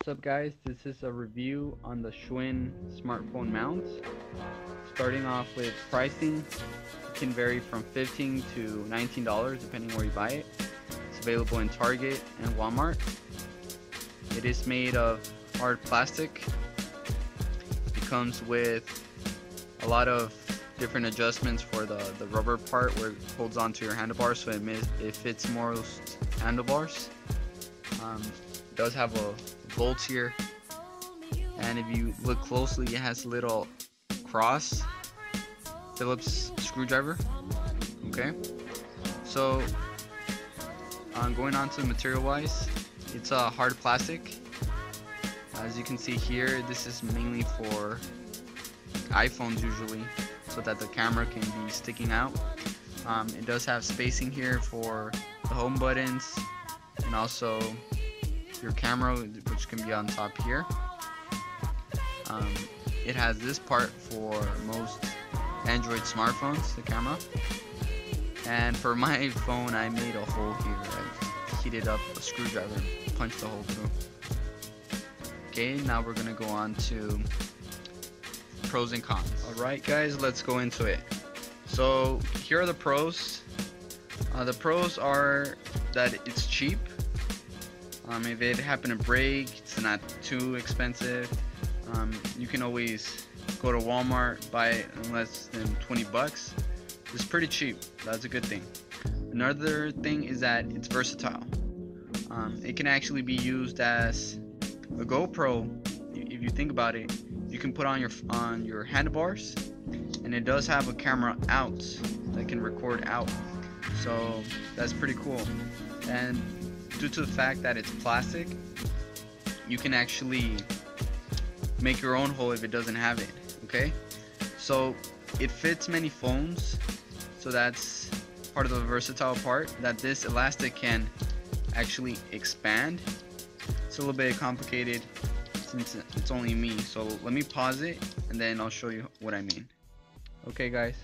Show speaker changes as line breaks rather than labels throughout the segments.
up, guys? This is a review on the Schwinn smartphone mount. Starting off with pricing, it can vary from $15 to $19 depending where you buy it. It's available in Target and Walmart. It is made of hard plastic. It comes with a lot of different adjustments for the rubber part where it holds onto your handlebars, so it fits most handlebars. It does have a bolt here, and if you look closely, it has a little cross Phillips screwdriver. Okay, so going on to the material wise, it's a hard plastic. As you can see here, this is mainly for iPhones usually, so that the camera can be sticking out. It does have spacing here for the home buttons and also your camera, which can be on top here. It has this part for most Android smartphones, the camera. And for my phone, I made a hole here. I heated up a screwdriver and punched the hole through. Okay, now we're gonna go on to pros and cons. Alright guys, let's go into it. So here are the pros. The pros are that it's cheap. If it happened to break, it's not too expensive. You can always go to Walmart, buy it in less than 20 bucks. It's pretty cheap. That's a good thing. Another thing is that it's versatile. It can actually be used as a GoPro. If you think about it, you can put on your handlebars, and it does have a camera out that can record out. So that's pretty cool. And due to the fact that it's plastic, you can actually make your own hole if it doesn't have it. Okay, so it fits many phones, so that's part of the versatile part, that this elastic can actually expand. It's a little bit complicated since it's only me, so let me pause it and then I'll show you what I mean. Okay guys,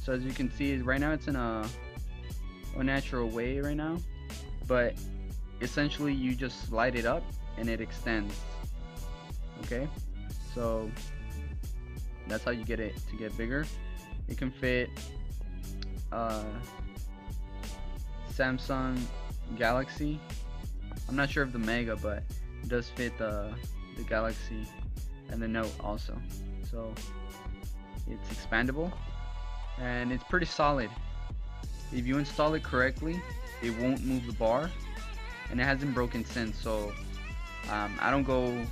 so as you can see, right now it's in a unnatural way right now, but essentially you just slide it up and it extends. Okay, so that's how you get it to get bigger. It can fit Samsung Galaxy. I'm not sure of the Mega, but it does fit the Galaxy and the Note also. So it's expandable and it's pretty solid. If you install it correctly, it won't move the bar, and it hasn't broken since. So I don't go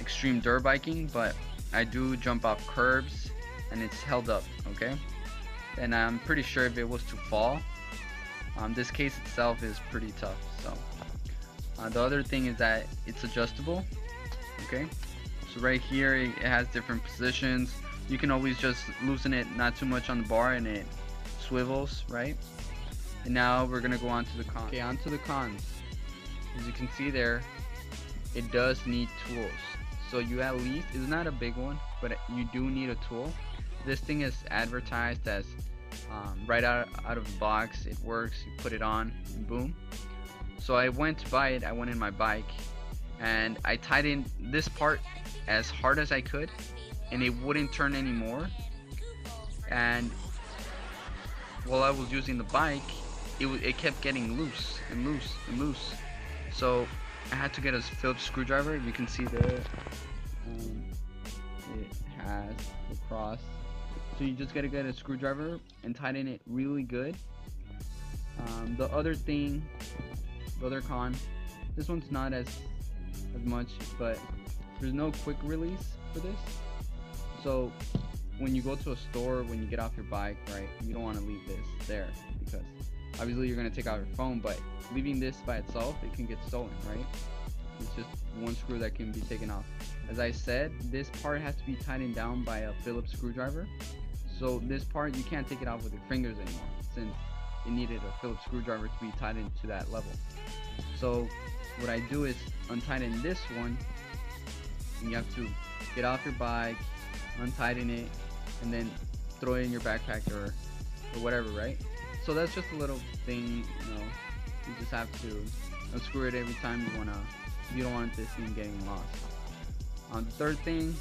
extreme dirt biking, but I do jump off curbs and it's held up. Okay, and I'm pretty sure if it was to fall, this case itself is pretty tough. So the other thing is that it's adjustable. Okay, so right here it has different positions. You can always just loosen it not too much on the bar and it swivels, right? And now we're gonna go on to the cons. Okay, on to the cons. As you can see there, it does need tools. So you at least, it's not a big one, but you do need a tool. This thing is advertised as right out of the box. It works, you put it on and boom. So I went to buy it, I went in my bike and I tightened this part as hard as I could and it wouldn't turn anymore. And while I was using the bike, it kept getting loose and loose and loose. So I had to get a Phillips screwdriver. You can see there, it has the cross. So you just gotta get a screwdriver and tighten it really good. The other thing, the other con, this one's not as much, but there's no quick release for this. So when you go to a store, when you get off your bike, right, you don't want to leave this there, because obviously you're going to take out your phone, but leaving this by itself, it can get stolen, right? It's just one screw that can be taken off. As I said, this part has to be tightened down by a Phillips screwdriver. So this part, you can't take it off with your fingers anymore, since it needed a Phillips screwdriver to be tightened to that level. So what I do is untighten this one, and you have to get off your bike, untighten it, and then throw it in your backpack or whatever, right? So that's just a little thing, you know. You just have to unscrew it every time you want to You don't want this thing getting lost. The third thing,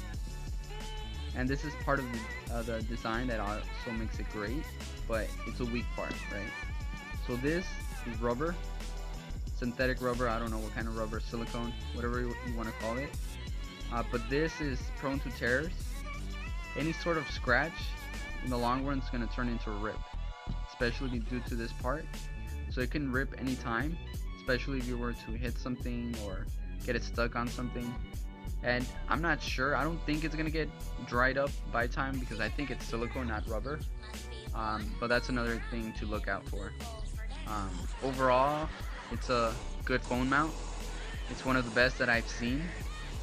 and this is part of the design that also makes it great, but it's a weak part, right? So this is rubber, synthetic rubber. I don't know what kind of rubber, silicone, whatever you want to call it. But this is prone to tears. Any sort of scratch in the long run is going to turn into a rip, especially due to this part. So it can rip anytime, especially if you were to hit something or get it stuck on something. And I'm not sure, I don't think it's gonna get dried up by time, because I think it's silicone, not rubber. But that's another thing to look out for. Overall, it's a good phone mount. It's one of the best that I've seen,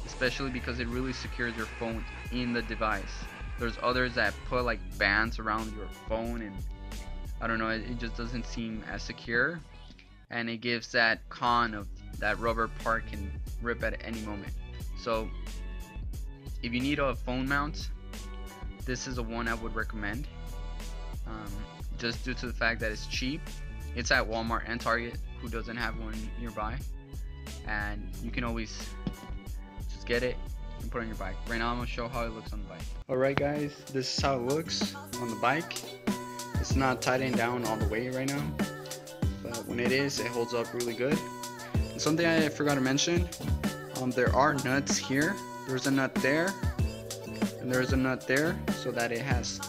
especially because it really secures your phone in the device. There's others that put like bands around your phone, and I don't know, it just doesn't seem as secure, and it gives that con of that rubber part can rip at any moment. So if you need a phone mount, this is the one I would recommend, just due to the fact that it's cheap. It's at Walmart and Target. Who doesn't have one nearby? And you can always just get it and put it on your bike. Right now I'm gonna show how it looks on the bike. Alright guys, this is how it looks on the bike. It's not tightened down all the way right now, but when it is, it holds up really good. And something I forgot to mention, there are nuts here. There's a nut there, and there's a nut there, so that it has,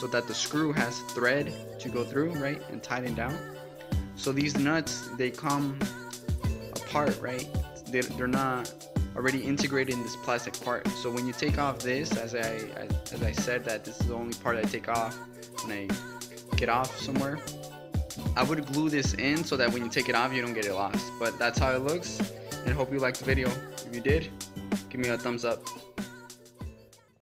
so that the screw has thread to go through, right, and tighten down. So these nuts, they come apart, right? They're not already integrated in this plastic part. So when you take off this, as I said, that this is the only part I take off when I get off somewhere, I would glue this in so that when you take it off, you don't get it lost. But that's how it looks. And I hope you liked the video. If you did, give me a thumbs up.